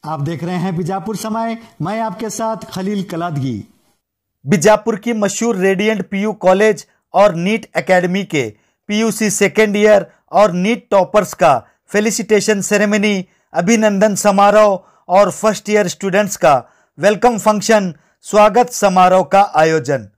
आप देख रहे हैं बीजापुर समय। मैं आपके साथ खलील कलादगी। बीजापुर की मशहूर रेडियंट पीयू कॉलेज और नीट एकेडमी के पीयूसी सेकेंड ईयर और नीट टॉपर्स का फेलिसिटेशन सेरेमनी, अभिनंदन समारोह और फर्स्ट ईयर स्टूडेंट्स का वेलकम फंक्शन, स्वागत समारोह का आयोजन।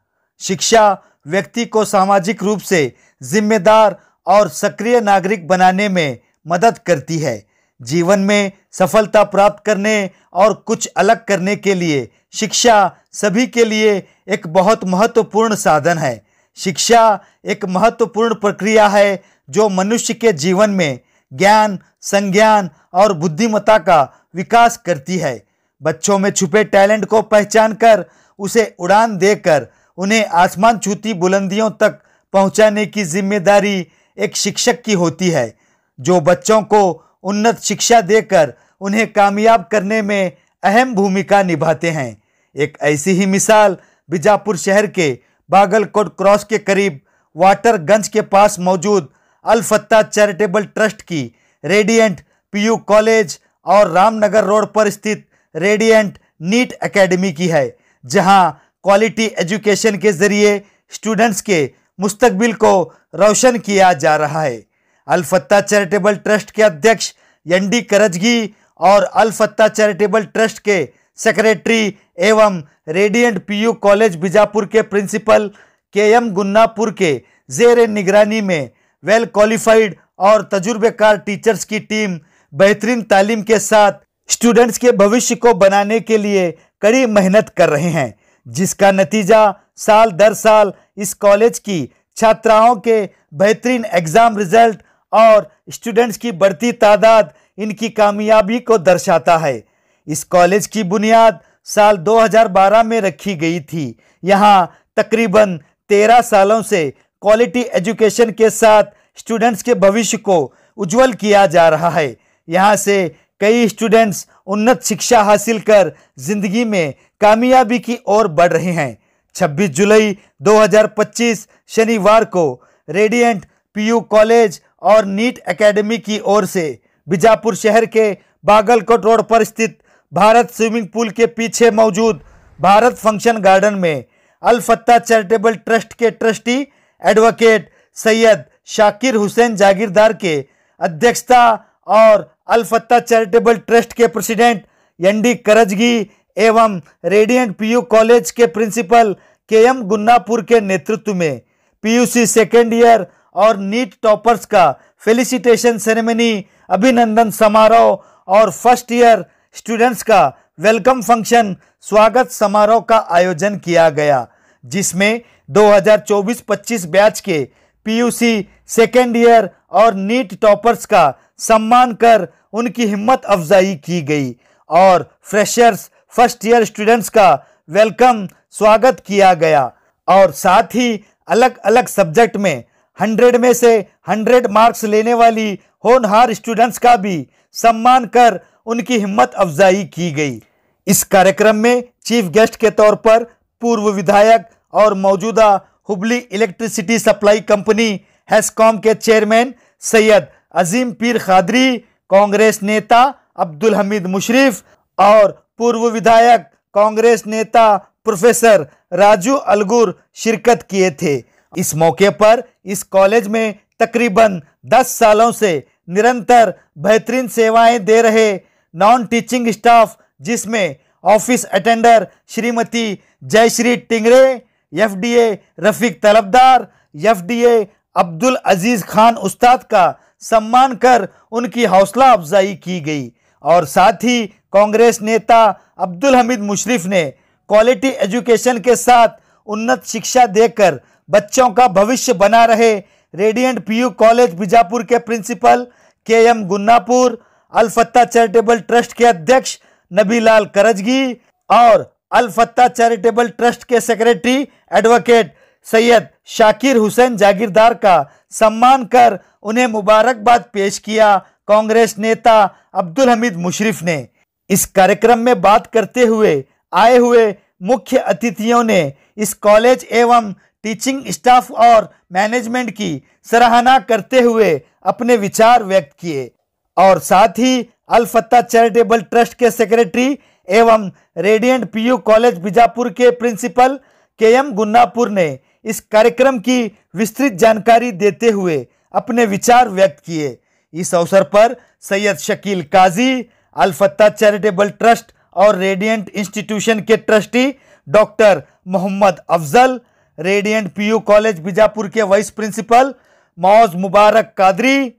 शिक्षा व्यक्ति को सामाजिक रूप से जिम्मेदार और सक्रिय नागरिक बनाने में मदद करती है। जीवन में सफलता प्राप्त करने और कुछ अलग करने के लिए शिक्षा सभी के लिए एक बहुत महत्वपूर्ण साधन है। शिक्षा एक महत्वपूर्ण प्रक्रिया है जो मनुष्य के जीवन में ज्ञान, संज्ञान और बुद्धिमत्ता का विकास करती है। बच्चों में छुपे टैलेंट को पहचान कर उसे उड़ान देकर उन्हें आसमान छूती बुलंदियों तक पहुंचाने की जिम्मेदारी एक शिक्षक की होती है, जो बच्चों को उन्नत शिक्षा देकर उन्हें कामयाब करने में अहम भूमिका निभाते हैं। एक ऐसी ही मिसाल बीजापुर शहर के बागलकोट क्रॉस के करीब वाटरगंज के पास मौजूद अल फत्ता चैरिटेबल ट्रस्ट की रेडियंट पीयू कॉलेज और रामनगर रोड पर स्थित रेडियंट नीट एकेडमी की है, जहां क्वालिटी एजुकेशन के जरिए स्टूडेंट्स के मुस्तकबिल को रोशन किया जा रहा है। अल फत्ता चैरिटेबल ट्रस्ट के अध्यक्ष एनडी करजगी और अल फत्ता चैरिटेबल ट्रस्ट के सेक्रेटरी एवं रेडियंट पीयू कॉलेज बीजापुर के प्रिंसिपल केएम गुन्नापुर के जेर निगरानी में वेल क्वालिफाइड और तजुर्बेकार टीचर्स की टीम बेहतरीन तालीम के साथ स्टूडेंट्स के भविष्य को बनाने के लिए कड़ी मेहनत कर रहे हैं, जिसका नतीजा साल दर साल इस कॉलेज की छात्राओं के बेहतरीन एग्जाम रिजल्ट और स्टूडेंट्स की बढ़ती तादाद इनकी कामयाबी को दर्शाता है। इस कॉलेज की बुनियाद साल 2012 में रखी गई थी। यहाँ तकरीबन 13 सालों से क्वालिटी एजुकेशन के साथ स्टूडेंट्स के भविष्य को उज्जवल किया जा रहा है। यहाँ से कई स्टूडेंट्स उन्नत शिक्षा हासिल कर जिंदगी में कामयाबी की ओर बढ़ रहे हैं। 26 जुलाई 2025 शनिवार को रेडियंट पीयू कॉलेज और नीट एकेडमी की ओर से बीजापुर शहर के बागलकोट रोड पर स्थित भारत स्विमिंग पूल के पीछे मौजूद भारत फंक्शन गार्डन में अल फत्ता चैरिटेबल ट्रस्ट के ट्रस्टी एडवोकेट सैयद शाकिर हुसैन जागीरदार के अध्यक्षता और अल फत्ता चैरिटेबल ट्रस्ट के प्रेसिडेंट एनडी करजगी एवं रेडियंट पीयू कॉलेज के प्रिंसिपल केएम गुन्नापुर के नेतृत्व में पीयूसी सेकेंड ईयर और नीट टॉपर्स का फेलिसिटेशन सेरेमनी, अभिनंदन समारोह और फर्स्ट ईयर स्टूडेंट्स का वेलकम फंक्शन, स्वागत समारोह का आयोजन किया गया, जिसमें 2024-25 बैच के पीयूसी सेकेंड ईयर और नीट टॉपर्स का सम्मान कर उनकी हिम्मत अफजाई की गई और फ्रेशर्स फर्स्ट ईयर स्टूडेंट्स का वेलकम स्वागत किया गया और साथ ही अलग अलग सब्जेक्ट में 100 में से 100 मार्क्स लेने वाली होनहार स्टूडेंट्स का भी सम्मान कर उनकी हिम्मत अफजाई की गई। इस कार्यक्रम में चीफ गेस्ट के तौर पर पूर्व विधायक और मौजूदा Hubli electricity supply company HESCOM के चेयरमैन सैयद अजीम पीर खादरी, कांग्रेस नेता अब्दुल हमीद मुशरिफ और पूर्व विधायक कांग्रेस नेता प्रोफेसर राजू अलगुर शिरकत किए थे। इस मौके पर इस कॉलेज में तकरीबन 10 सालों से निरंतर बेहतरीन सेवाएं दे रहे नॉन टीचिंग स्टाफ, जिसमें office attender Shrimati Jayashree Tingre, FDA Rafiq Talabdar, FDA Abdul Aziz Khan Ustad का सम्मान कर उनकी हौसला अफजाई की गई और साथ ही कांग्रेस नेता अब्दुल हमीद मुशरिफ ने क्वालिटी एजुकेशन के साथ उन्नत शिक्षा देकर बच्चों का भविष्य बना रहे रेडियंट पीयू कॉलेज बीजापुर के प्रिंसिपल केएम गुन्नापुर, अल फत्ता चैरिटेबल ट्रस्ट के अध्यक्ष नबीलाल करजगी और अल फत्ता चैरिटेबल ट्रस्ट के सेक्रेटरी एडवोकेट सैयद शाकिर हुसैन जागीरदार का सम्मान कर उन्हें मुबारकबाद पेश किया कांग्रेस नेता अब्दुल हमीद मुशरिफ ने। इस कार्यक्रम में बात करते हुए आए हुए मुख्य अतिथियों ने इस कॉलेज एवं टीचिंग स्टाफ और मैनेजमेंट की सराहना करते हुए अपने विचार व्यक्त किए और साथ ही अल फत्ता चैरिटेबल ट्रस्ट के सेक्रेटरी एवं रेडियंट पीयू कॉलेज बीजापुर के प्रिंसिपल केएम गुन्नापुर ने इस कार्यक्रम की विस्तृत जानकारी देते हुए अपने विचार व्यक्त किए। इस अवसर पर सैयद शकील काजी, अल फत्ता चैरिटेबल ट्रस्ट और रेडियंट इंस्टीट्यूशन के trustee doctor Mohammad Afzal, Radiant PU college Bijapur के vice principal Mouz Mubarak Qadri,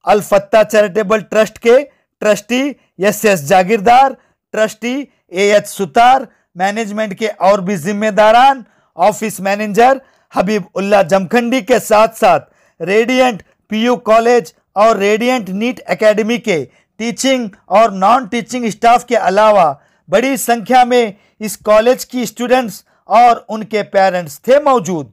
Al Fatta charitable trust के trustee S Jagirdar, trustee AH Sutar, management के और भी जिम्मेदारान, ऑफिस मैनेजर हबीब उल्लाह जमखंडी के साथ साथ रेडियंट पीयू कॉलेज और रेडियंट नीट एकेडमी के टीचिंग और नॉन टीचिंग स्टाफ के अलावा बड़ी संख्या में इस कॉलेज की स्टूडेंट्स और उनके पेरेंट्स थे मौजूद।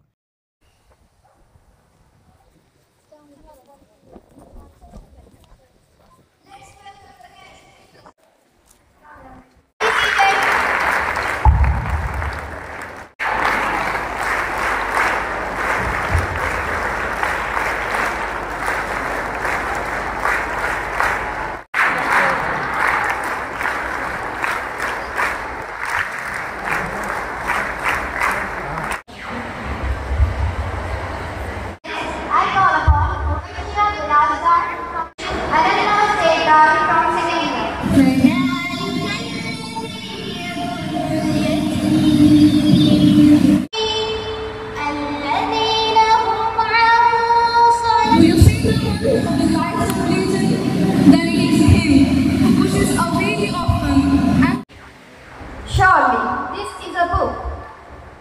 Surely, this is a book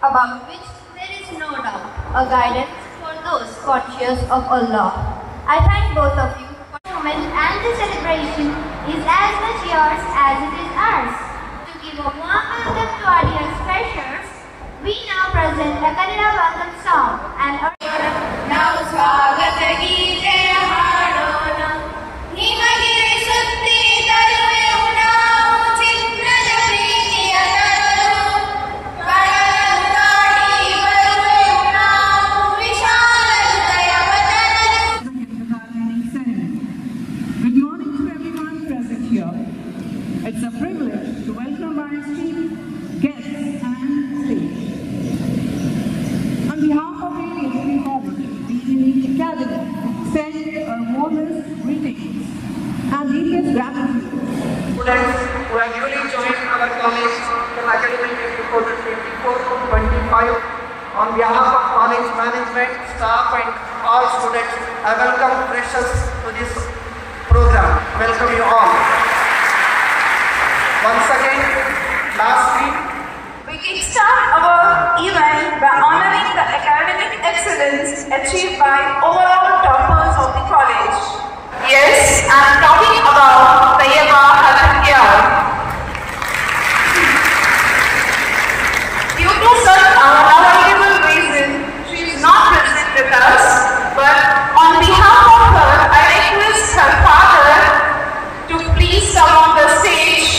about which there is no doubt, a guidance for those conscious of Allah. I thank both of you for the moment, and the celebration is as much yours as it is ours. To give a warm welcome to our dear specials, we now present a Kannada welcome song and a now Swagat Geete Haadona Himagire Sutti Taruve Unao Chitrada Preetiya Taru Kadala Daadi Varuve Unao Vishala Hridaya Vatanu. Good morning to everyone present here. It's a privilege to welcome our esteemed guests and stage. On behalf of Radiant College, the Academy, send our warmest greetings and deepest gratitude. Students who have newly joined our college from academic year 2024-25, on behalf of college management, staff and all students, I welcome freshers to this program. Welcome you all. Once again, last week, we kickstart our event by honoring the academic excellence achieved by overall toppers of the college. Yes, I am talking about Tayyaba Halakyar. Due to such unavoidable reason, she is not present with us, but on behalf of her, I request her father to please come on the stage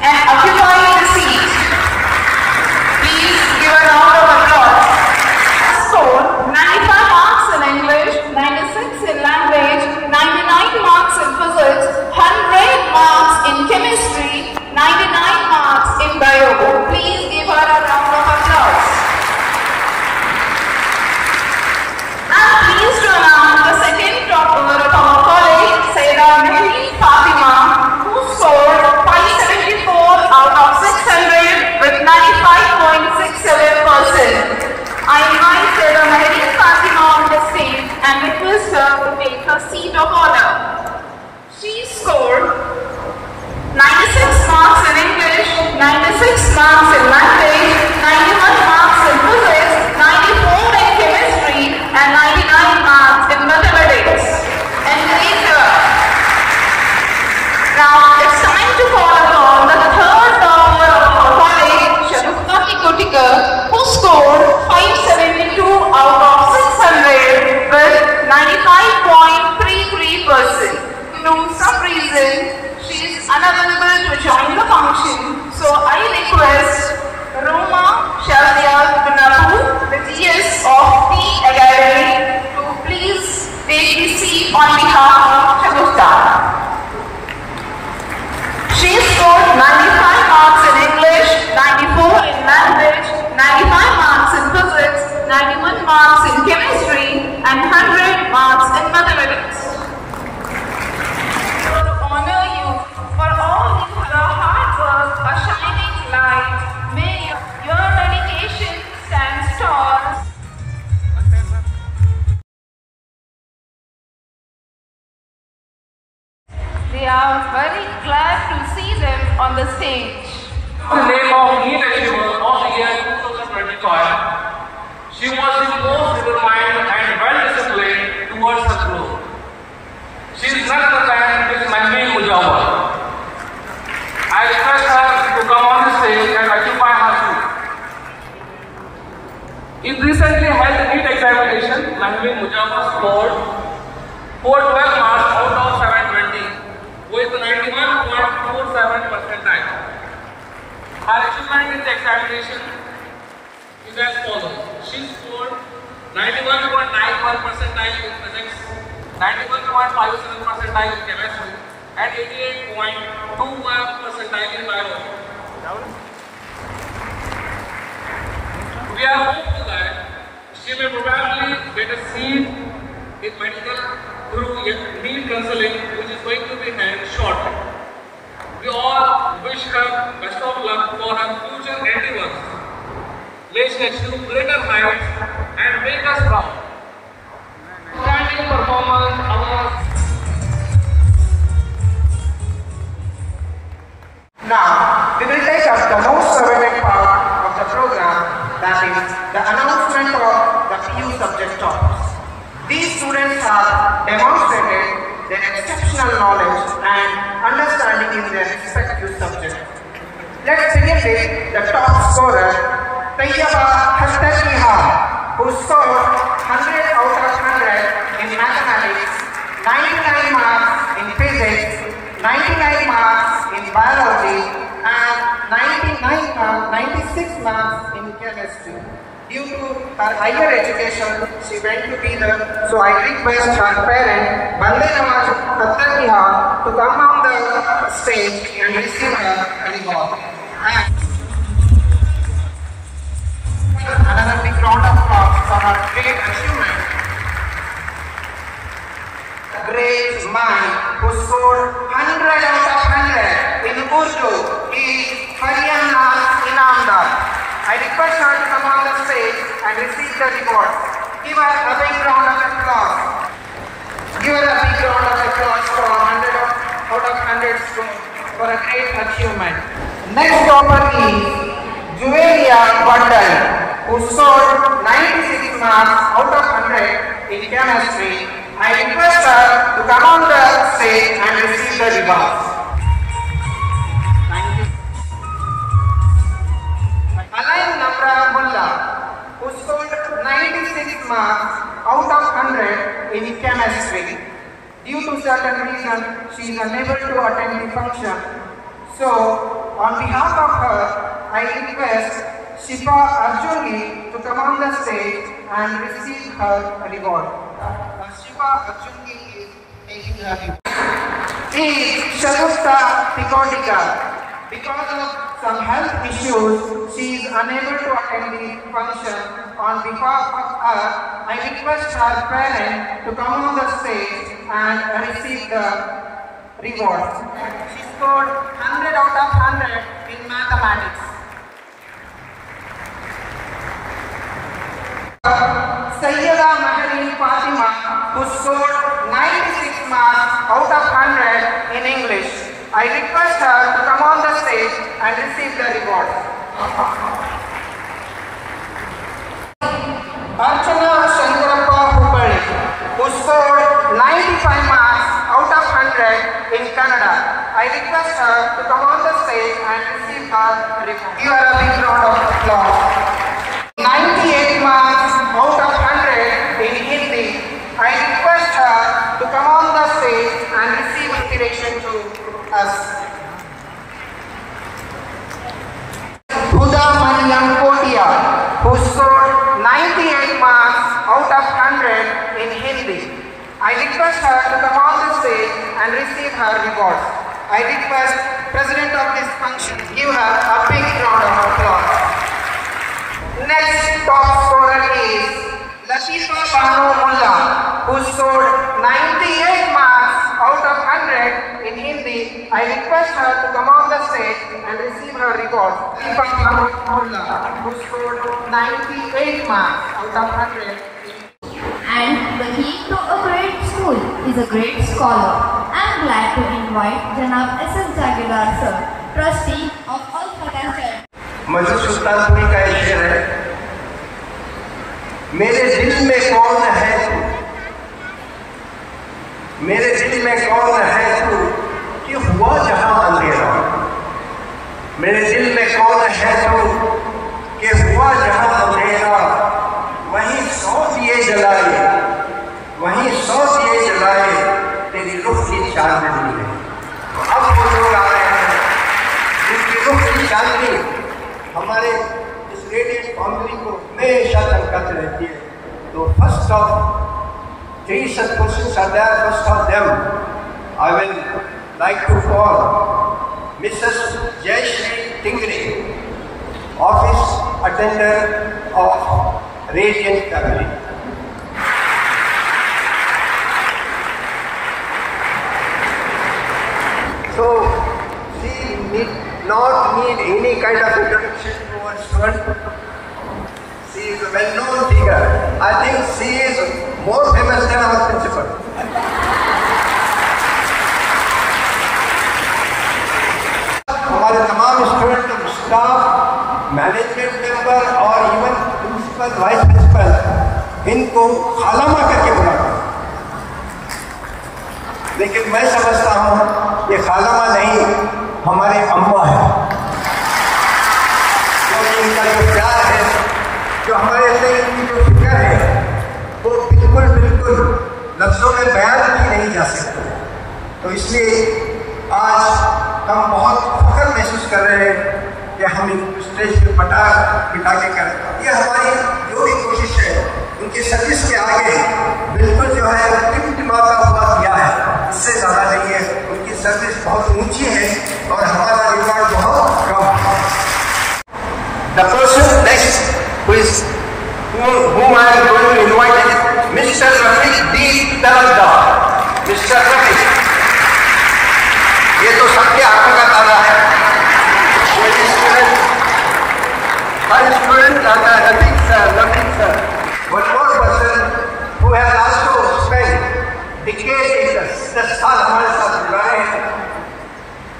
and occupy the seat. Please give a round of applause. Scored 95 marks in English, 96 in language, 99 marks in physics, 100 marks in chemistry, 99 marks in bio. Please give her a round of applause. I am pleased to announce the second topper of our college, Sayyida Mehdi Fatima, who scored 574 out of 600 with 95.67%. I invite Sayyida Mehdi Fatima on the stage and request her to take her seat of honor. She scored 96 marks in English, 96 marks in language, 91 marks in physics, 94 in chemistry, and 99 marks in mathematics. Encourage her. Now it's time to call upon the third topper of our college, Shahukati Kotikar, who scored 572 out of 600 with 95.33%. Due to some reason, she is unavailable to join the function, so I request Roma Shalya Gunapu, the GS of the Academy, to please take the seat on behalf of Shagufta. marks in chemistry and 100 marks in mathematics. To honor you for all your hard work, a shining light, may your dedication stand tall. They are very glad to see them on the stage. The name of NEET Achiever of the year 2025, she was the most determined and well-disciplined towards her growth. She is none other than Ms. Mahveen Mujawar. I request her to come on the stage and occupy her seat. In recently held NEET examination, Mahveen Mujawar scored 412 marks out of 720 with 91.47 percentile. Her achievement in the examination is as follows. She scored 91.91 percentile in physics, 91.57 percentile in chemistry, and 88.21 percentile in biology. We are hopeful that she may probably get a seat in medical through NEET counseling, which is going to be held shortly. We all wish her best of luck for her future endeavors. May she achieve greater heights and make us proud. Standing performance awards. Now, we will take up the most awaited part of the program, that is the announcement of the PU subject topics. These students have demonstrated their exceptional knowledge and understanding in their respective subjects. Let's begin with the top scorer, Tayyaba Hattaniha, who scored 100 out of 100 in mathematics, 99 marks in physics, 99 marks in biology, and 96 marks in chemistry. Due to her higher education, she went to be the. So I request her parent, Bande Nawaz Hattaniha, to come on the stage and receive her reward. And another big round of applause for her great achievement. A great mind who scored 100 out of 100 in Urdu is Haryana Inamdar. I request her to come on the stage and receive the reward. Give her a big round of applause. Give her a big round of applause for 100 out of 100 score for a great achievement. Next topper is Juvelia Bandal, who scored 96 marks out of 100 in chemistry. I request her to come on the stage and receive the reward. Alain Namra Mulla, who scored 96 marks out of 100 in chemistry. Due to certain reason, she is unable to attend the function. So, on behalf of her, I request Shifa Arjungi to come on the stage and receive her reward. Shifa Arjungi is taking her reward. Is Shagufta Tikodika. Because of some health issues, she is unable to attend the function. On behalf of her, I request her parent to come on the stage and receive the reward. She scored 100 out of 100 in mathematics. Sayyida Mahalin Fatima, who scored 96 marks out of 100 in English. I request her to come on the stage and receive the reward. Archana Shankarappa Hubballi, who scored 95 marks out of 100 in Kannada. I request her to come on the stage and receive her reward. Give her a big round of applause. 98 marks out of 100 in Hindi. I request her to come on the stage and receive inspiration to us. Huda Mariam Kotia, who scored 98 marks out of 100 in Hindi. I request her to come on the stage and receive her reward. I request President of this function give her a big round of applause. Next top scorer is Latifa Banu Mullah, who scored 98 marks out of 100 in Hindi. I request her to come on the stage and receive her reward. Latifa Banu Mullah, who scored 98 marks out of 100. And the key to a great school is a great scholar. I am glad to invite Janab S.S. Jagirdar sir, trustee of Al Fatah Church. मजूद सुल्तानपुरी का एक शेर है, मेरे दिल में कौन है तू, मेरे दिल में कौन है तू कि हुआ जहां अंधेरा, मेरे दिल में कौन है तू कि हुआ जहां अंधेरा, वहीं 100 दिए जलाए, वहीं 100 दिए जलाए तेरी रुख की चांदनी में। अब वो लोग आ रहे हैं जिनकी रुख की चांदनी हमारे इस रेडिएंट फैमिली को हमेशा चमकाती रहती है। तो first of 3 such persons are there. First of them, I will like to call Mrs. Jayashree Tingri, office attendant of Radiant family. So she need not need any kind of introduction to her student. She is a well-known figure. I think she is more famous than our principal. हमारे तमाम student, staff, management member और even principal, vice principal इनको खालामा करके बुलाते हैं, लेकिन मैं समझता हूँ ये खालामा नहीं, हमारे अम्मा है। क्योंकि इनका जो प्यार है, जो हमारे अंदर इनकी जो फिक्र है, वो बिल्कुल बिल्कुल लफ्ज़ों में बयान की नहीं जा सकती। तो इसलिए आज हम बहुत फख्र महसूस कर रहे हैं कि हम इन स्टेज पे बिठा के करें। ये हमारी जो भी कोशिश है उनकी सर्विस के आगे बिल्कुल जो है टिमटिमाता हुआ किया है, इससे ज़्यादा नहीं है। उनकी सर्विस बहुत ऊंची है और हमारा रिकॉर्ड बहुत कम है। The person next whom I am going to invite is Mr. Rafiq D. Taradar. Mr. Rafiq, ये तो सबके आंखों का तारा है। हर स्टूडेंट आता है Rafiq sir, Rafiq sir. One more person who has also spent decades, 10 साल हमारे साथ गुजारे हैं।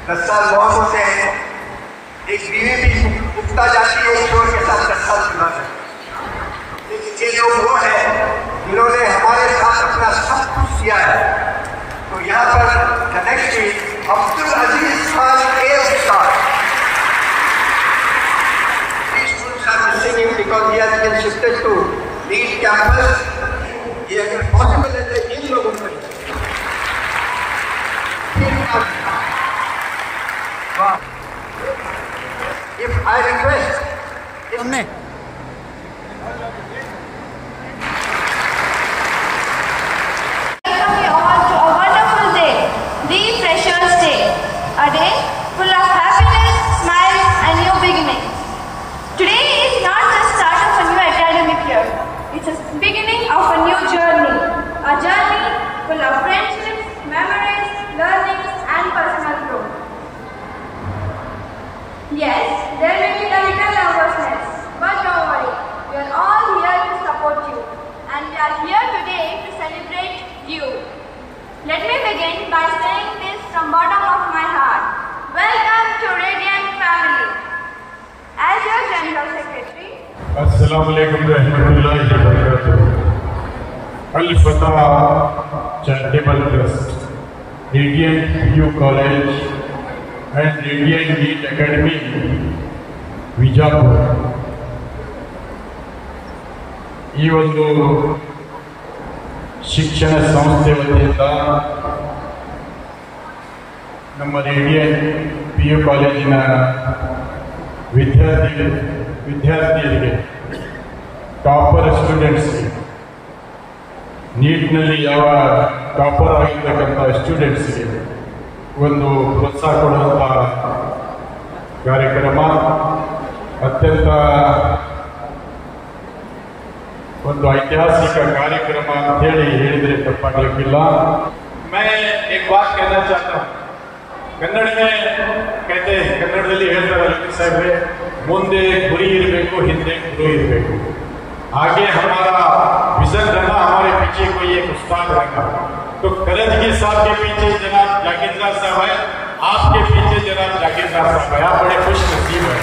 10 साल बहुत होते हैं, एक बीवी भी उगता जाती है, एक छोर के साथ 10 साल गुजारे। लेकिन ये लोग वो हैं जिन्होंने हमारे साथ अपना सब कुछ किया है। तो यहाँ पर connect Abdul Aziz Khan sir. These students are missing him because he has been shifted to Lead campus. ये अगर पॉसिबल है तो इन लोगों को if I request हमने Welcome you all to a wonderful day, the Freshers' Day, a day full of happiness, smiles and new beginnings. Today is not the start of a new academic year, it's a beginning of a new journey, a journey full of friendships, memories, learnings and personal growth. Yes, there may be a little nervousness, but don't worry, we are all here to support you and we are here today to celebrate you. Let me begin by saying this from bottom of my heart. Welcome to Radiant family. As your General Secretary, Assalamu alaikum warahmatullahi wabarakatuh. Al Fatah Charitable Trust, Radiant PU College and Radiant NEET Academy, Vijapur. ಈ ಒಂದು ಶಿಕ್ಷಣ ಸಂಸ್ಥೆ ವತಿಯಿಂದ ನಮ್ಮ radiant PU ಕಾಲೇಜಿನ ವಿದ್ಯಾರ್ಥಿಯರಿಗೆ topper ಸ್ಟೂಡೆಂಟ್ಸ್ಗೆ ನೀಟ್ನಲ್ಲಿ ಯಾವ topper ಆಗಿರ್ತಕ್ಕಂಥ ಸ್ಟೂಡೆಂಟ್ಸ್ಗೆ ಒಂದು ಪ್ರೋತ್ಸಾಹ ಕೊಡುವಂಥ ಕಾರ್ಯಕ್ರಮ ಅತ್ಯಂತ ಒಂದು ಐತಿಹಾಸಿಕ ಕಾರ್ಯಕ್ರಮ ಅಂತ ಹೇಳಿ ಹೇಳಿದ್ರೆ ತಪ್ಪಾಗಲಿಕ್ಕಿಲ್ಲ. मैं एक बात कहना चाहता हूँ. कन्नड़ में कहते हैं, कन्नड़ದಲ್ಲಿ ಹೇಳ್ತಾರೆ ಸಾಹೇಬ್ರೆ, ಮುಂದೆ ಗುರಿ ಇರಬೇಕು, ಹಿಂದೆ ಗುರು ಇರಬೇಕು. आगे हमारा विजन रहना, हमारे पीछे कोई एक उस्ताद रहना. तो करंजगी साहब के पीछे जनाब जागीरदार साहब है, आपके पीछे जनाब जागीरदार साहब है. आप बड़े खुश नसीब है.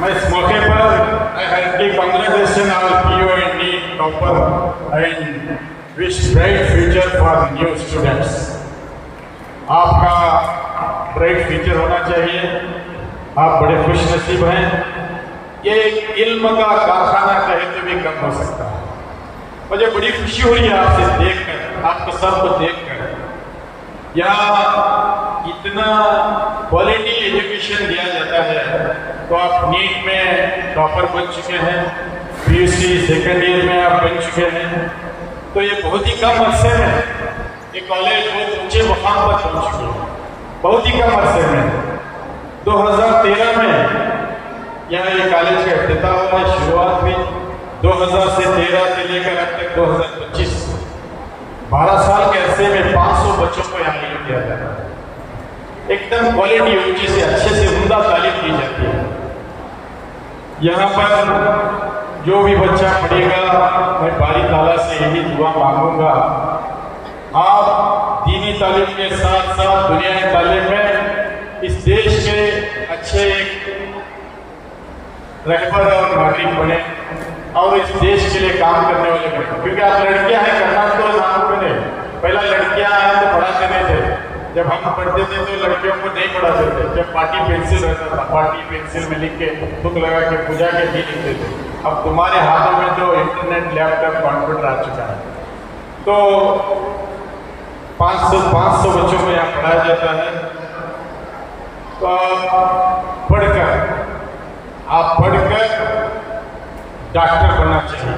मैं इस मौके पर hearty congratulation all PO and NEET topper and wish bright future for new students. आपका ब्राइट फ्यूचर होना चाहिए. आप बड़े खुश नसीब हैं. ये इल्म का कारखाना कहे तो भी कम हो सकता है. मुझे बड़ी खुशी हो रही है आपसे देखकर, आपको सबको देखकर. यहाँ इतना क्वालिटी एजुकेशन दिया जाता है. तो आप नीट में टॉपर बन चुके हैं, पीयूसी सेकेंड ईयर में आप बन चुके हैं. तो ये बहुत ही कम अरसे में ये कॉलेज बहुत ऊंचे मुकाम पर पहुंच चुके हैं. बहुत ही कम अरसे में 2013 में यहाँ ये कॉलेज का इफ्तिताह हुआ, शुरुआत हुई. 2013 से लेकर अब तक 2025 12 साल के अरसे में 500 बच्चों को यहाँ लिया किया जाता है. एकदम क्वालिटी ऊंची से अच्छे से उम्दा तालीम दी जाती है. यहाँ पर जो भी बच्चा पढ़ेगा, मैं बारी ताला से यही दुआ मांगूंगा, आप दीनी तालीम के साथ साथ दुनियावी तालीम में इस देश के अच्छे रहबर और नागरिक बने और इस देश के लिए काम करने वाले बने. क्योंकि आप लड़कियां हैं, करना तो नाम बने. पहला लड़कियां हैं तो पढ़ाते नहीं थे. जब हम पढ़ते थे तो लड़कियों को नहीं पढ़ाते थे. जब पार्टी पेंसिल रहता था, पार्टी पेंसिल में लिख के बुक लगा के पूजा के भी लिखते थे. अब तुम्हारे हाथों में तो इंटरनेट, लैपटॉप, कंप्यूटर आ चुका है. तो 500 बच्चों को यहाँ पढ़ाया जाता है. तो आप पढ़कर डॉक्टर बनना चाहिए,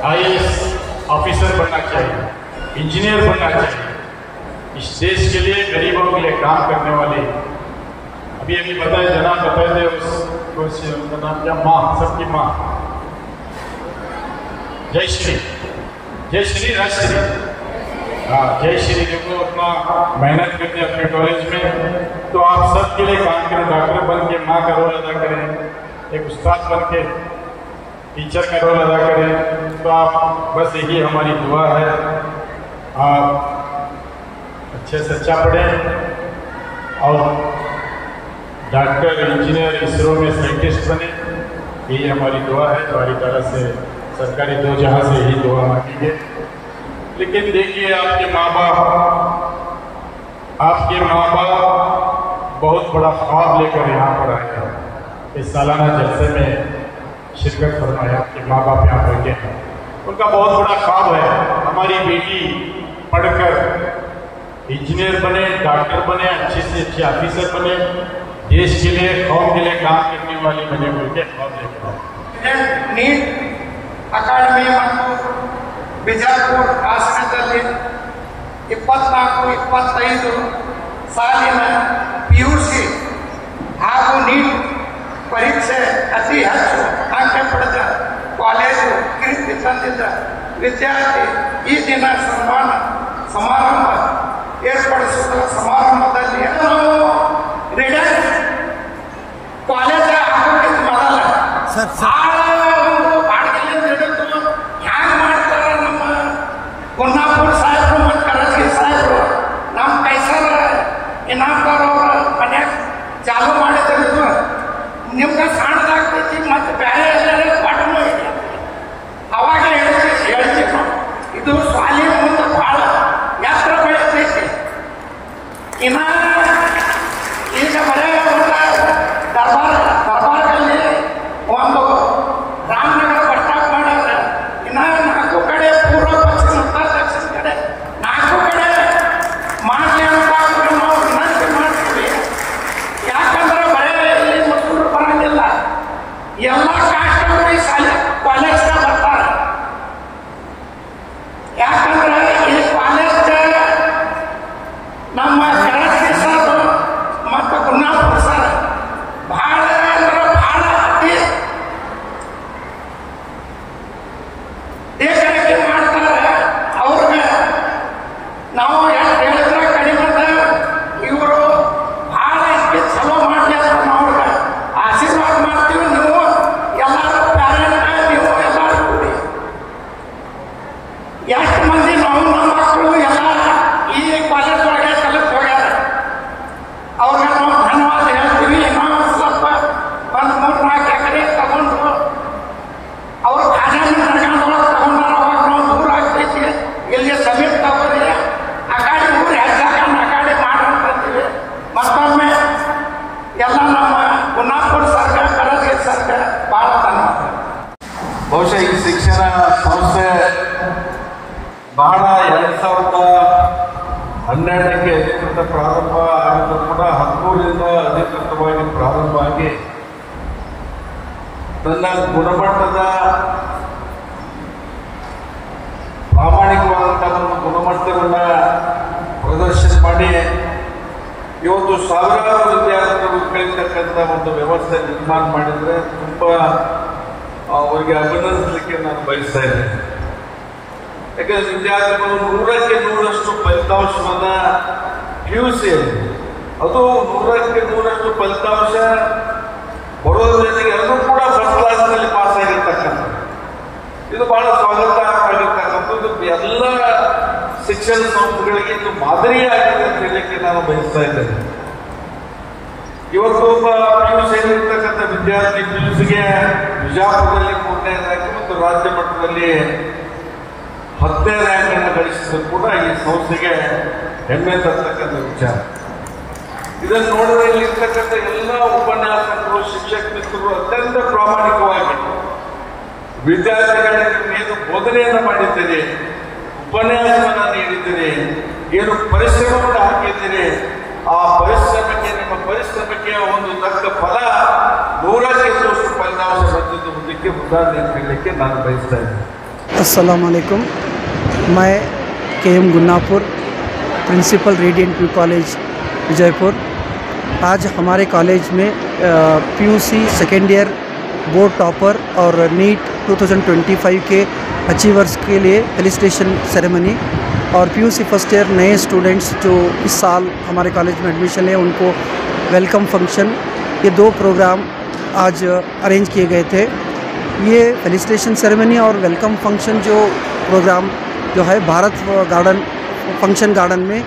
IAS ऑफिसर बनना चाहिए, इंजीनियर बनना चाहिए. इस देश के लिए, गरीबों के लिए काम करने वाले. अभी बताए जनाब बताए थे उसका नाम क्या, माँ, सबकी माँ जयश्री राजश्री. हाँ, जयश्री देखो अपना मेहनत करते हैं अपने कॉलेज में. तो आप सबके लिए काम करें, डॉक्टर बन के माँ का रोल अदा करें, एक उस्ताद बन के टीचर का रोल अदा करें. तो आप बस यही हमारी दुआ है. आप अच्छे से अच्छा पढ़ें और डॉक्टर, इंजीनियर, इसरो में साइंटिस्ट बने. यही हमारी दुआ है. हमारी तरह से सरकारी दो जहां से यही दुआ मांगेंगे. लेकिन देखिए, आपके माँ बाप बहुत बड़ा ख्वाब लेकर यहाँ पर आए हैं. इस सालाना जलसे में शिरकत फरमाया. आपके माँ बाप यहाँ बैठे हैं. उनका बहुत बड़ा ख्वाब है, हमारी बेटी पढ़कर इंजीनियर बने, डॉक्टर बने, अच्छे से अच्छे ऑफिसर बने, देश के लिए, कौम के लिए काम करने वाली बने बोल के ख्वाब लेकर. ನೀಟ್ ಅಕಾಡೆಮಿ ಮತ್ತು ಬಿಜಾಪುರ ಆಶ್ರಮದಲ್ಲಿ 24-25 ಸಾಲಿನ PUC ಹಾಗೂ ನೀಟ್ ಪರೀಕ್ಷೆ ಅತಿ ಹೆಚ್ಚು ಅಂಕ ಪಡೆದ ಕಾಲೇಜು ಕೀರ್ತಿ ತಂದಿದ್ದ ವಿದ್ಯಾರ್ಥಿ ಈ ದಿನ ಸಮಾರಂಭ ಏರ್ಪಡಿಸುವ ಸಮಾರಂಭದಲ್ಲಿ ರಿಡನ್ ಕಾಲೇಜ ಆಗೋಕ್ಕಿಂತ ಮೊದಲ ಹ್ಯಾಂಗ ಮಾಡ್ತಾರ ನಮ್ಮ ಗುನ್ನಾಪುರ ಸಾಹೇಬರು ಮತ್ತು ಕರಜಗಿ ಸಾಹೇಬರು ನಮ್ಮ ಕೈಸರ ಇನಾಮ್ದಾರ್ ಅವರ ಮನ್ಯಾಗ ಚಾಲು ಮಾಡಿದ್ರು. ನಿಮ್ಗೆ ಸಣ್ಣದಾಗ್ತೈತಿ ಮತ್ತು ಬೇರೆ ಎಲ್ಲರೂ ಪಟ್ಟಣ ಇದೆ. ಅವಾಗ ಹೇಳ್ತೀವಿ ನಾವು, ಇದು ಶಾಲೆ ಮುಂದೆ ಭಾಳ ಎತ್ತರ ಬೆಳಿತೈತಿ. ಇನ್ನ ಈಗ ಬರೇ ದರ್ಬಾರ್ದಲ್ಲಿ ಒಂದು ರಾಮನಗರ ಬಸ್ ಸ್ಟಾಪ್ ಮಾಡಿದ್ರೆ ಇನ್ನ 4 ಕಡೆ ಪೂರ್ವ, ಪಶ್ಚಿಮ, ಉತ್ತರ, ದಕ್ಷಿಣ ಕಡೆ 4 ಕಡೆ ಮಾಡಲಿ ಅಂತ ನಾವು ವಿನಂತಿ ಮಾಡ್ತೀವಿ. ಯಾಕಂದ್ರೆ ಬರೇ ಇಲ್ಲಿ ಮಕ್ಕಳು ಬರಂಗಿಲ್ಲ, ಎಲ್ಲ ಕಾಸ್ಟವರು ಈ ಕಾಲೇಜ್ ಬರ್ತಾರೆ. ಯಾಕಂದ್ರೆ ಈ ಕಾಲೇಜ್ ನಮ್ಮ ಕರಜಗಿ ಸರ್ ಮತ್ತು ಗುನ್ನಾಪುರ ಸರ್ ಭಾಳ ಅಂದ್ರೆ ಭಾಳ ಅತಿ ಬಹಳ 2012ಕ್ಕೆ ಅಧಿಕೃತ ಪ್ರಾರಂಭ ಆಗಿದ್ದು ಕೂಡ 13ರಿಂದ ಅಧಿಕೃತವಾಗಿ ಪ್ರಾರಂಭ ಆಗಿ ತನ್ನ ಗುಣಮಟ್ಟದ ಪ್ರಾಮಾಣಿಕವಾದಂತಹ ಒಂದು ಗುಣಮಟ್ಟವನ್ನು ಪ್ರದರ್ಶನ ಮಾಡಿ ಇವತ್ತು ಸಾವಿರಾರು ವಿದ್ಯಾರ್ಥಿಗಳು ಕಲಿತಕ್ಕಂಥ ಒಂದು ವ್ಯವಸ್ಥೆ ನಿರ್ಮಾಣ ಮಾಡಿದರೆ ತುಂಬ ಅವರಿಗೆ ಅಭಿನಂದಿಸಲಿಕ್ಕೆ ನಾನು ಬಯಸ್ತಾ ಇದ್ದೇನೆ. ಯಾಕಂದರೆ ವಿದ್ಯಾರ್ಥಿಗಳು 100ಕ್ಕೆ 100ರಷ್ಟು ಫಲಿತಾಂಶವನ್ನು PUCಯಲ್ಲಿ ಅದು 100ಕ್ಕೆ 100ರಷ್ಟು ಫಲಿತಾಂಶ ಬರೋದ್ರ ಜೊತೆಗೆ ಎಲ್ಲರೂ ಕೂಡ ಫಸ್ಟ್ ಕ್ಲಾಸ್ನಲ್ಲಿ ಪಾಸ್ ಆಗಿರ್ತಕ್ಕಂಥ ಇದು ಬಹಳ ಸ್ವಾಗತಾರ್ಹವಾಗಿರ್ತಕ್ಕಂಥದ್ದು. ಎಲ್ಲ ಶಿಕ್ಷಣ ಸಂಸ್ಥೆಗಳಿಗೆ ಇದು ಮಾದರಿಯಾಗಿದೆ ಅಂತ ಹೇಳಲಿಕ್ಕೆ ನಾನು ಬಯಸ್ತಾ ಇದ್ದೇನೆ. ಇವತ್ತು ಒಬ್ಬ PUCಯಲ್ಲಿ ಇರ್ತಕ್ಕಂಥ ವಿದ್ಯಾರ್ಥಿ PUCಗೆ ಬಿಜಾಪುರದಲ್ಲಿ 3ನೇ ರ್ಯಾಂಕ್ ಮತ್ತು ರಾಜ್ಯ ಮಟ್ಟದಲ್ಲಿ 10ನೇ ರ್ಯಾಂಕ್ ಅನ್ನು ಗಳಿಸಿದ್ರು ಕೂಡ ಈ ಸಂಸ್ಥೆಗೆ ಹೆಮ್ಮೆ ತರ್ತಕ್ಕಂಥ ವಿಚಾರ. ಇದನ್ನು ನೋಡಿದ್ರೆ ಇಲ್ಲಿರ್ತಕ್ಕಂಥ ಎಲ್ಲ ಉಪನ್ಯಾಸಕರು ಶಿಕ್ಷಕ ಮಿತ್ರರು ಅತ್ಯಂತ ಪ್ರಾಮಾಣಿಕವಾಗಿ ವಿದ್ಯಾರ್ಥಿಗಳಿಗೆ ಏನು ಬೋಧನೆಯನ್ನು ಮಾಡಿದ್ದೀರಿ, ಉಪನ್ಯಾಸವನ್ನು ನೀಡಿದ್ದೀರಿ, ಏನು ಪರಿಶ್ರಮವನ್ನು ಹಾಕಿದ್ದೀರಿ, ಆ ಪರಿಶ್ರಮಕ್ಕೆ ನಿಮ್ಮ ಪರಿಶ್ರಮಕ್ಕೆ ಒಂದು ತಕ್ಕ ಫಲ 100ಕ್ಕೆ 100ರಷ್ಟು ಫಲಿತಾಂಶ ಬಂದಿದ್ದು ಮುಂದಕ್ಕೆ ಉದಾಹರಣೆ ಅಂತ ಹೇಳಲಿಕ್ಕೆ ನಾನು ಬಯಸ್ತಾ ಇದ್ದೇನೆ. अस्सलाम वालेकुम। मैं KM Gunnapur, principal Radiant PU college Vijayapur. आज हमारे कॉलेज में PUC second year board topper और नीट 2025 के अचीवर्स के लिए फेलिसिटेशन सेरेमनी और PUC फर्स्ट ईयर नए स्टूडेंट्स जो इस साल हमारे कॉलेज में एडमिशन है उनको वेलकम फंक्शन, ये 2 प्रोग्राम आज अरेंज किए गए थे। ये फेलिसिटेशन सेरेमनी और वेलकम फंक्शन जो प्रोग्राम जो है भारत गार्डन फंक्शन गार्डन में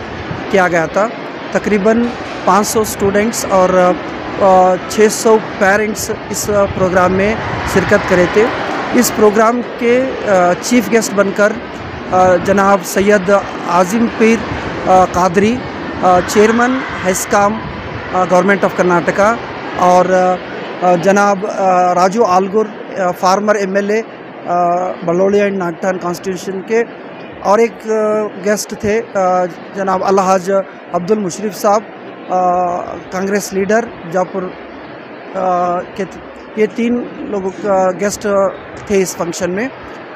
किया गया था। तकरीबन 500 स्टूडेंट्स और 600 पेरेंट्स इस प्रोग्राम में शिरकत करे थे। इस प्रोग्राम के चीफ गेस्ट बनकर जनाब Syed Azim Peer Qadri, chairman HESCOM government of Karnataka, और जनाब Raju Alagur former MLA Baloli and Nagthan constitution के, और एक गेस्ट थे जनाब अलहाज अब्दुल मुशरिफ साहब कांग्रेस लीडर जयपुर के। ये 3 लोगों का गेस्ट थे इस फंक्शन में।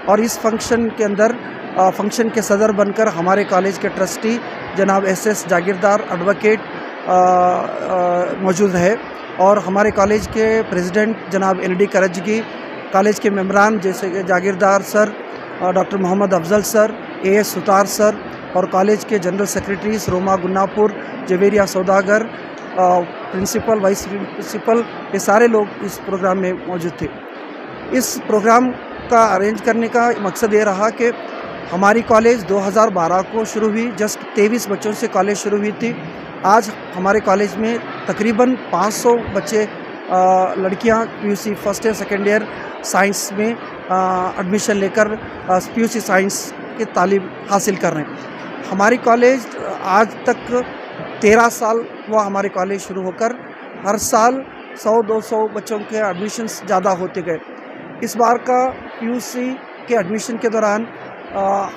और इस फंक्शन के अंदर फंक्शन के सदर बनकर हमारे कॉलेज के ट्रस्टी जनाब SS जागीरदार एडवोकेट मौजूद है, और हमारे कॉलेज के प्रेसिडेंट जनाब ND करजगी, कॉलेज के मेम्बरान जैसे कि Jagirdar sir, doctor Mohammad Afzal sir, AS Sutar sir, और कॉलेज के general secretaries Roma Gunnapur, Javeria Saudagar, principal, vice principal, ये सारे लोग इस प्रोग्राम में मौजूद थे। इस प्रोग्राम का अरेंज करने का मकसद ये रहा कि हमारी कॉलेज 2012 को शुरू हुई, जस्ट 23 बच्चों से कॉलेज शुरू हुई थी। आज हमारे कॉलेज में तकरीबन 500 बच्चे लड़कियां PUC first year second year science में एडमिशन लेकर PUC साइंस की तालीम हासिल कर रहे हैं। हमारी कॉलेज आज तक 13 साल हुआ हमारे कॉलेज शुरू होकर, हर साल 100-200 बच्चों के एडमिशन्स ज़्यादा होते गए। इस बार का PUC के एडमिशन के दौरान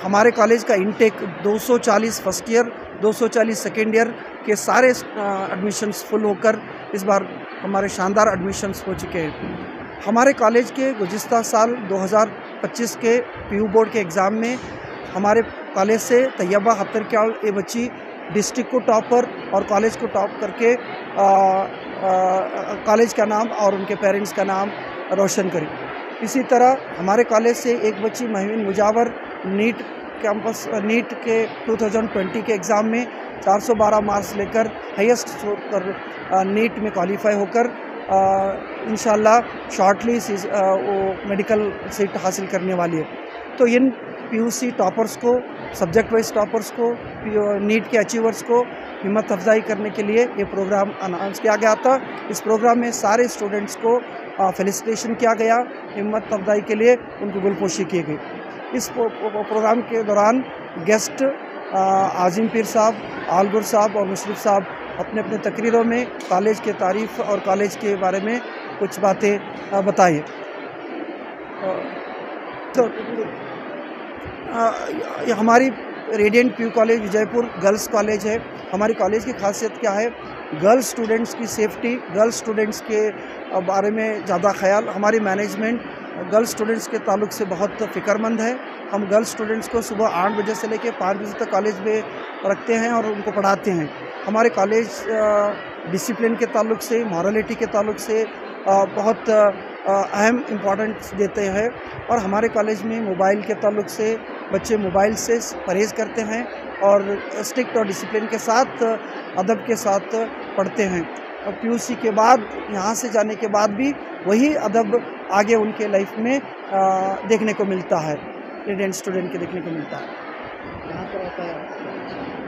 हमारे कॉलेज का intake 240 first year, 240 second year के सारे एडमिशन्स फुल होकर इस बार हमारे शानदार एडमिशन्स हो चुके हैं। हमारे कॉलेज के गुज़िश्ता साल 2025 के PU बोर्ड के एग्ज़ाम में हमारे कॉलेज से तैयबा हफ्तरक्याल ये बच्ची डिस्ट्रिक्ट को टॉपर और कॉलेज को टॉप करके कॉलेज का नाम और उनके पेरेंट्स का नाम रोशन करी। इसी तरह हमारे कॉलेज से एक बच्ची महवीन मुजावर नीट के 2020 के एग्ज़ाम में 412 मार्क्स लेकर हाईएस्ट स्कोर कर नीट में क्वालिफाई होकर इंशाल्लाह शॉर्टली वो मेडिकल सीट हासिल करने वाली है। तो इन PUC टॉपर्स को, सब्जेक्ट वाइज टॉपर्स को, नीट के अचीवर्स को हिम्मत अफजाई करने के लिए ये प्रोग्राम अनाउंस किया गया था। इस प्रोग्राम में सारे स्टूडेंट्स को फेलिसिटेशन किया गया, हिम्मत अफजाई के लिए उनको गुलपोशी की गई। इस प्रोग्राम के दौरान गेस्ट आज़िम पीर साहब, आलगुर साहब और मुशरिफ साहब अपने अपने तकरीरों में कॉलेज के तारीफ़ और कॉलेज के बारे में कुछ बातें बताइए। तो हमारी radiant PU college Vijaypur girls college है। हमारी कॉलेज की खासियत क्या है? गर्ल्स स्टूडेंट्स की सेफ्टी, गर्ल्स स्टूडेंट्स के बारे में ज़्यादा ख्याल। हमारी मैनेजमेंट गर्ल्स स्टूडेंट्स के ताल्लुक से बहुत फ़िक्रमंद है। हम गर्ल्स स्टूडेंट्स को सुबह 8 बजे से लेकर 5 बजे तक कॉलेज में रखते हैं और उनको पढ़ाते हैं। हमारे कॉलेज डिसिप्लिन के ताल्लुक से, मॉरलिटी के ताल्लुक से बहुत अहम इम्पोर्टेंस देते हैं। और हमारे कॉलेज में मोबाइल के ताल्लुक से बच्चे मोबाइल से परहेज़ करते हैं और स्ट्रिक्ट और डिसिप्लिन के साथ, अदब के साथ पढ़ते हैं। और पीयूसी के बाद, यहाँ से जाने के बाद भी वही अदब आगे उनके लाइफ में देखने को मिलता है, रेडिएंट स्टूडेंट के देखने को मिलता है। कहाँ पर आता है?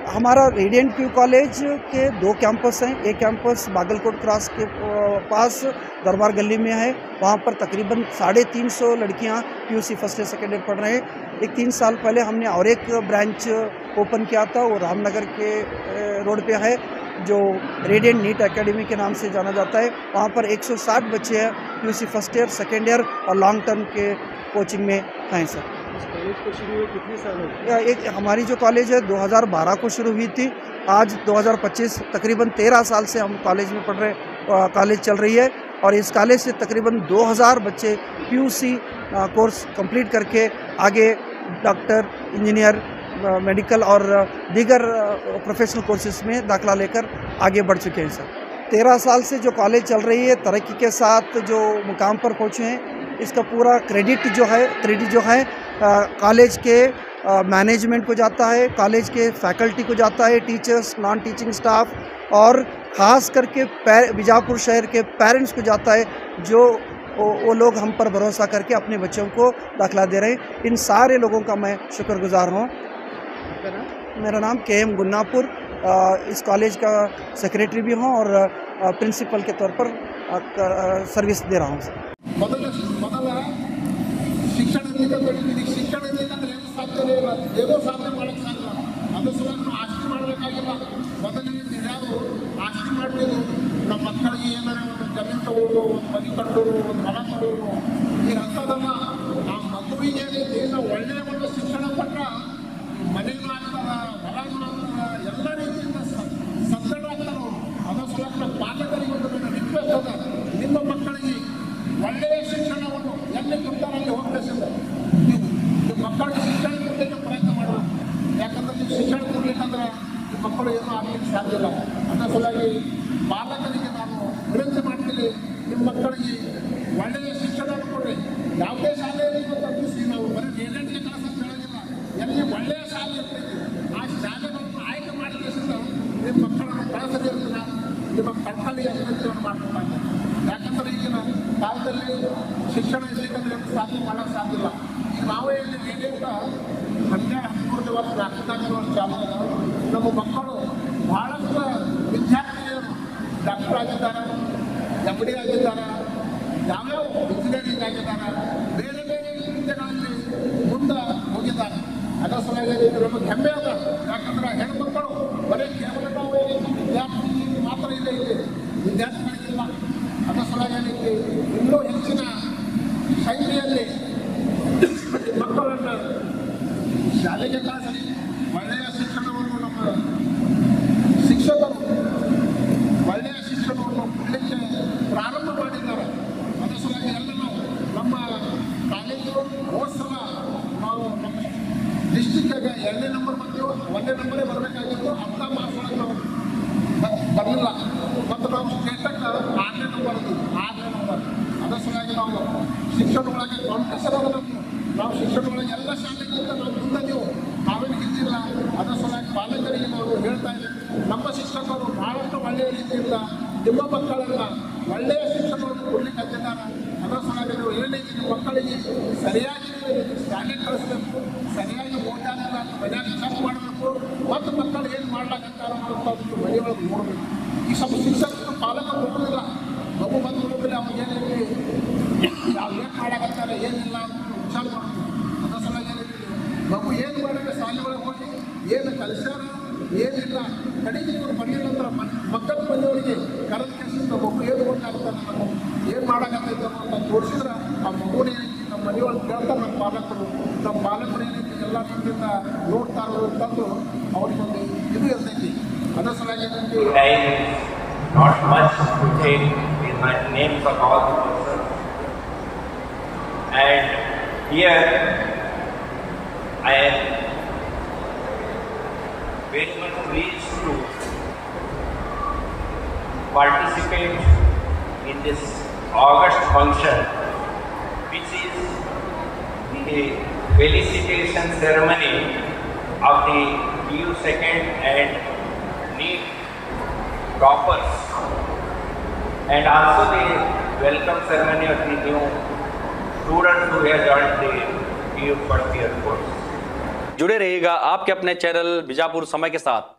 हमारा रेडिएंट पीयू कॉलेज के 2 कैंपस हैं। एक कैंपस बागलकोट क्रॉस के पास दरबार गली में है। वहाँ पर तकरीबन 350 लड़कियाँ PUC first year second year पढ़ रहे हैं। एक 3 साल पहले हमने और एक ब्रांच ओपन किया था, वो रामनगर के रोड पे है, जो रेडिएंट नीट एकेडमी के नाम से जाना जाता है। वहाँ पर 160 बच्चे हैं PUC first year, second year और लॉन्ग टर्म के कोचिंग में हैं सर। इस कॉलेज को शुरू हुए कितने साल हो गए? एक हमारी जो कॉलेज है 2012 को शुरू हुई थी। आज 2025, तकरीबन 13 साल से हम कॉलेज में पढ़ रहे, कॉलेज चल रही है। और इस कॉलेज से तकरीबन 2000 बच्चे पीयूसी कोर्स कंप्लीट करके आगे डॉक्टर, इंजीनियर, मेडिकल और दीगर प्रोफेशनल कोर्सेज में दाखिला लेकर आगे बढ़ चुके हैं सर। 13 साल से जो कॉलेज चल रही है, तरक्की के साथ जो मुकाम पर पहुँचे हैं, इसका पूरा क्रेडिट जो है कॉलेज के मैनेजमेंट को जाता है, कॉलेज के फैकल्टी को जाता है, टीचर्स, नॉन टीचिंग स्टाफ और ख़ास करके बीजापुर शहर के पेरेंट्स को जाता है, जो वो लोग हम पर भरोसा करके अपने बच्चों को दाखिला दे रहे हैं। इन सारे लोगों का मैं शुक्रगुजार हूँ। मेरा नाम KM गुन्नापुर, इस कॉलेज का सेक्रेटरी भी हूँ और प्रिंसिपल के तौर पर सर्विस दे रहा हूँ सर। ಮೊದಲ ಶಿಕ್ಷಣದಿಂದ ಬೆಳೀತೀವಿ. ಶಿಕ್ಷಣದಿಂದ ಏನು ಸಾಧ್ಯನೇ ಇಲ್ಲ, ಏನೋ ಸಾಧನೆ ಮಾಡೋಕ್ಕೆ ಸಾಧ್ಯ. ಅದು ಸಲುವಾಗಿ ನಾವು ಆಸ್ತಿ ಮಾಡಬೇಕಾಗಿಲ್ಲ. ಮೊದಲಿನಿಂದ ಯಾರು ಆಸ್ತಿ ಮಾಡಬೇಕು, ನಮ್ಮ ಮಕ್ಕಳಿಗೆ ಏನಾರ ಒಂದು ಜಮೀನು ತಗೊಳ್ಳೋದು, ಒಂದು ಮನೆ ಕಟ್ಟೋದು, ಒಂದು ಹೊಲ ತಗೊಳ್ಳೋದು, ಈಗ ಅಂಥದನ್ನ ಆ ಮಗುವಿಗೆ ಏನು ಒಳ್ಳೆಯ ಒಂದು ಶಿಕ್ಷಣ ಕೊಟ್ಟರೆ ಮನೆಯೂ ಆಗ್ತದೆ, ಹೊಲನೂ ಆಗ್ತದೆ, ಎಲ್ಲ ರೀತಿಯಿಂದ ಸದೃಢ ಆಗ್ತಾರೆ ಅವರು. ಅದರ ಸಲುವಾಗಿ ನಮ್ಮ ಪಾಲಕರಿಗೆ ಒಂದು ರಿಕ್ವೆಸ್ಟ್ ಅದ, ನಿಮ್ಮ ಮಕ್ಕಳಿಗೆ ಒಳ್ಳೆಯ ಶಿಕ್ಷಣವನ್ನು ಎಲ್ಲಿ ಕೊಡ್ತಾರೆ ಅಲ್ಲಿ ಹೋಗ್ಬೇಕಿಲ್ಲ. ನೀವು ಮಕ್ಕಳಿಗೆ ಶಿಕ್ಷಣ ಕೊಡಲಿಕ್ಕೆ ಪ್ರಯತ್ನ ಮಾಡಬೇಕು. ಯಾಕಂದರೆ ನೀವು ಶಿಕ್ಷಣ ಕೊಡಲಿಕ್ಕಂದ್ರೆ ನಿಮ್ಮ ಮಕ್ಕಳು ಏನೂ ಆಗಲಿಕ್ಕೆ ಸಾಧ್ಯ ಇಲ್ಲ. ಅದರ ಸಲುವಾಗಿ ಪಾಲಕರಿಗೆ ನಾನು ವಿನಂತಿ ಮಾಡ್ತೀನಿ, ನಿಮ್ಮ ಮಕ್ಕಳಿಗೆ ಒಳ್ಳೆಯ ಶಿಕ್ಷಣವನ್ನು ಕೊಡಿ. ಯಾವುದೇ ಶಾಲೆಯಲ್ಲಿ ತಪ್ಪಿಸಿ ನಾವು ಬರೀ ರೇಡಿಯಂಟ್ಗೆ ಕೆಲಸ ಕೇಳೋದಿಲ್ಲ. ಎಲ್ಲಿ ಒಳ್ಳೆಯ ಶಾಲೆ ಇರ್ತೈತಿ ಆ ಶಾಲೆಗಳನ್ನು ಆಯ್ಕೆ ಮಾಡಿದ ನಿಮ್ಮ ಮಕ್ಕಳನ್ನು ಕಳಿಸದಿರ್ತೀರ, ನಿಮ್ಮ ಕರ್ತವ್ಯ ವಿನಂತಿಯನ್ನು ಮಾಡ್ಕೊಳ್ತಾರೆ. ಯಾಕಂದರೆ ಈಗಿನ ಕಾಲದಲ್ಲಿ ಶಿಕ್ಷಣ ಇರಲಿಕ್ಕಂದ್ರೆ ಸಾಧನೆ ಮಾಡೋಕ್ಕೆ ಸಾಧ್ಯ ಇಲ್ಲ. ಈಗ ನಾವೇ ಇಲ್ಲಿ ರೇಡಿಯಂಟ್ 12-13 ವರ್ಷ 14 ವರ್ಷ ಚಾಲು. ನಮ್ಮ ಮಕ್ಕಳು ಭಾಳಷ್ಟು ವಿದ್ಯಾರ್ಥಿಗಳು ಡಾಕ್ಟರ್ ಆಗಿದ್ದಾರೆ, MD ಆಗಿದ್ದಾರೆ, ಯಾವ್ಯಾವ ಇಂಜಿನಿಯರಿಂಗ್ ಆಗಿದ್ದಾರೆ, ಬೇರೆ ಬೇರೆ ವಿದ್ಯೆಗಳಲ್ಲಿ ಮುಂದೆ ಹೋಗಿದ್ದಾರೆ. ಅದರ ಸಲುವಾಗಿ ನಮಗೆ ಹೆಮ್ಮೆ ಅದ. ಯಾಕಂದ್ರೆ ಹೆಣ್ಮಕ್ಕಳು ಬರೀ ಕೇವಲ ನಾವು ವಿದ್ಯಾರ್ಥಿ ಮಾತ್ರ ಇಲ್ಲ, ಇಲ್ಲಿ ವಿದ್ಯಾರ್ಥಿಗಳಿಗಿಲ್ಲ. ಅದರ ಸಲುವಾಗಿ ಇನ್ನೂ ಹೆಚ್ಚಿನ ಶೈಲಿಯಲ್ಲಿ ಮಕ್ಕಳನ್ನು ಶಾಲೆಗೆ ಕಳಿಸಿ ಒಳ್ಳೆಯ ಶಿಕ್ಷಣವನ್ನು ನಮ್ಮ ಶಿಕ್ಷಕರು ಒಳ್ಳೆಯ ಶಿಕ್ಷಣವನ್ನು ಕೊಡಲಿಕ್ಕೆ ಪ್ರಾರಂಭ ಮಾಡಿದ್ದಾರೆ. ಅದರ ಸಲುವಾಗಿ ಎಲ್ಲ ನಾವು ನಮ್ಮ ಕಾಲೇಜು ಹೋದ ನಾವು ನಮ್ಮ ಡಿಸ್ಟಿಕ್ಕಾಗ 2ನೇ ನಂಬರ್ ಬಂದೆವು. 1ನೇ ನಂಬರೇ ಬರಬೇಕಾಗಿತ್ತು, ಅರ್ಧ ಮಾರ್ಕ್ಸ್ ಒಳಗೆ ನಾವು ಬರಲಿಲ್ಲ. ಮತ್ತು ನಾವು ಸ್ಟೇಟಕ್ಕೆ 6ನೇ ನಂಬರ್ ಇದ್ದೀವಿ, 6ನೇ ನಂಬರ್. ಅದರ ಸಲುವಾಗಿ ನಾವು ಶಿಕ್ಷಣ ಒಳಗೆ ಕಾಂಪಿಟೇಷನ್ ಅದ. ನಾವು ಶಿಕ್ಷಣ ಒಳಗೆ ಎಲ್ಲ ಶಾಲೆಗಿಂತ ನಾವು ಮುಂದೆ ನೀವು ನಾವೇನು ಇದ್ದಿಲ್ಲ. ಅದರ ಸಲುವಾಗಿ ಪಾಲಕರಿಗೆ ನಾವು ಹೇಳ್ತಾ ಇದ್ದೀವಿ, ನಮ್ಮ ಶಿಕ್ಷಕರು ಭಾಳಷ್ಟು ಒಳ್ಳೆಯ ರೀತಿಯಿಂದ ನಿಮ್ಮ ಮಕ್ಕಳನ್ನು ಒಳ್ಳೆಯ ಶಿಕ್ಷಣವನ್ನು ಕೊಡಲಿಕ್ಕೆ ಹತ್ತಿದ್ದಾರೆ. ಅದರ ಸಲುವಾಗಿ ನೀವು ಏನಿದೆ ನಿಮ್ಮ ಮಕ್ಕಳಿಗೆ ಸರಿಯಾಗಿ ಶಾಲೆ ಕಳಿಸ್ಬೇಕು, ಸರಿಯಾಗಿ ಓದಾಡಿಲ್ಲ ಮನೆಯಾಗ ಚೆಕ್ ಮಾಡಬೇಕು, ಮತ್ತು ಮಕ್ಕಳು ಏನು ಮಾಡ್ಲಾಕಂತಾರ ಅನ್ನೋದು ಮನೆಯೊಳಗೆ ನೋಡಬೇಕು. ಈ ಸ್ವಲ್ಪ ಶಿಕ್ಷಕರು ಪಾಲಕರು ನೋಡೋದಿಲ್ಲ. ಮಗು ಬಂದು ನೋಡಿದ್ರೆ ಅವ್ರು ಏನಿದೆ ನಾವು ಏನು ಮಾಡಾಕತ್ತಾರೆ ಏನಿಲ್ಲ ಅಂತ ವಿಚಾರ ಮಾಡಬೇಕು. ಅದರ ಸಲುವಾಗಿ ಏನಿದೆ ಮಗು ಏನು ಮಾಡಿದ್ರೆ ಶಾಲೆ ಒಳಗೆ ಹೋಗಿ ಏನು ಕಲಿಸ್ಯಾರ ಏನಿಲ್ಲ ಕಡೆಗೆ ಇವರು ಬಂದಿಲ್ಲ ಅಂದ್ರೆ ಮಕ್ಕಳ ಮನೆಯವರಿಗೆ ಕರೆದ ಕೆಲಸದಿಂದ ಮಗು ಏನು ಗೊತ್ತಾಗ್ತಾರೆ, ನಮ್ಮ ಏನು ಮಾಡಾಕತ್ತೈತೆ ಅಂತ ತೋರಿಸಿದ್ರೆ ಆ ಮಗುನೇ ನಮ್ಮ ಮನೆಯೊಳಗೆ ಕೇಳ್ತಾರೆ. ನಮ್ಮ ಪಾಲಕರು ಏನೈತಿ ಎಲ್ಲ ಹೋಗ್ತಾರೋ ತಂದು ಅವ್ರಿಗೊಂದು ಇದು ಇರ್ತೈತಿ ಅದರ ಸಲುವಾಗಿ ನನಗೆ not much to take in my names of all the persons. And here I am very much pleased to participate in this August function, which is the felicitation ceremony of the PU second and NEET toppers, and also the welcome ceremony of the new students who have joined the PU first year course. जुड़े रहिएगा आपके अपने channel Bijapur समय के साथ।